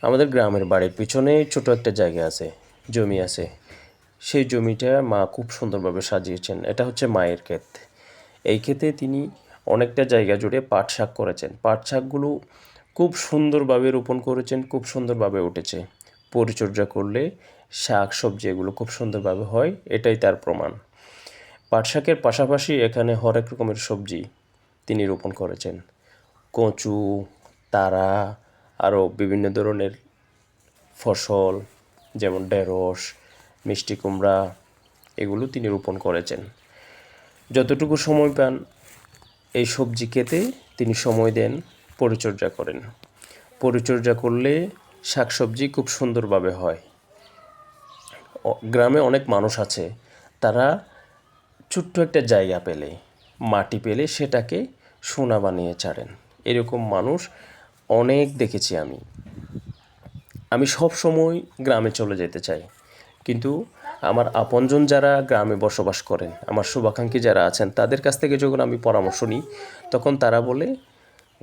আমাদের গ্রামের বাড়ির পিছনে ছোট একটা জায়গা আছে, জমি আছে। সেই জমিটা মা খুব সুন্দরভাবে সাজিয়েছেন। এটা হচ্ছে মায়ের ক্ষেত। এই ক্ষেতে তিনি অনেকটা জায়গা জুড়ে পাট শাক করেছেন। পাট শাকগুলো খুব সুন্দরভাবে রোপণ করেছেন, খুব সুন্দরভাবে উঠেছে। পরিচর্যা করলে শাক সবজি এগুলো খুব সুন্দরভাবে হয়, এটাই তার প্রমাণ। পাট শাকের পাশাপাশি এখানে হরেক রকমের সবজি তিনি রোপণ করেছেন। কচু, তারা, আরও বিভিন্ন ধরনের ফসল যেমন ঢেঁড়স, মিষ্টি কুমড়া এগুলো তিনি রোপণ করেছেন। যতটুকু সময় পান এই সবজি খেতে তিনি সময় দেন, পরিচর্যা করেন। পরিচর্যা করলে শাকসবজি খুব সুন্দরভাবে হয়। গ্রামে অনেক মানুষ আছে, তারা ছোট্ট একটা জায়গা পেলে, মাটি পেলে সেটাকে সোনা বানিয়ে ছাড়েন। এরকম মানুষ অনেক দেখেছি আমি। আমি সব সময় গ্রামে চলে যেতে চাই, কিন্তু আমার আপনজন যারা গ্রামে বসবাস করেন, আমার শুভাকাঙ্ক্ষী যারা আছেন, তাদের কাছ থেকে যখন আমি পরামর্শ নিই, তখন তারা বলে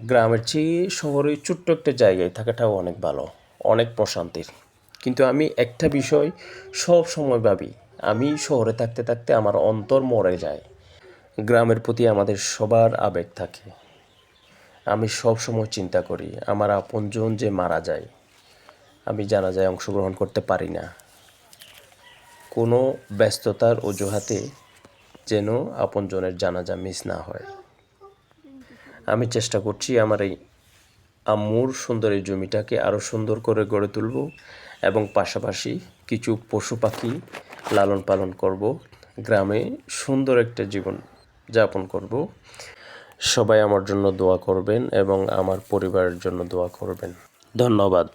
গ্রামের চেয়ে শহরে ছোট্ট একটা জায়গায় থাকাটাও অনেক ভালো, অনেক প্রশান্তির। কিন্তু আমি একটা বিষয় সব সময় ভাবি, আমি শহরে থাকতে থাকতে আমার অন্তর মরে যায়। গ্রামের প্রতি আমাদের সবার আবেগ থাকে। আমি সব সময় চিন্তা করি আমার আপনজন যে মারা যায়, আমি জানাজায় অংশগ্রহণ করতে পারি না, কোনো ব্যস্ততার অজুহাতে যেন আপনজনের জানাজা মিস না হয়। আমি চেষ্টা করছি আমার এই আম্মুর সুন্দর এই জমিটাকে আরও সুন্দর করে গড়ে তুলব এবং পাশাপাশি কিছু পশু পাখি লালন পালন করব, গ্রামে সুন্দর একটা জীবন যাপন করব। সবাই আমার জন্য দোয়া করবেন এবং আমার পরিবারের জন্য দোয়া করবেন। ধন্যবাদ।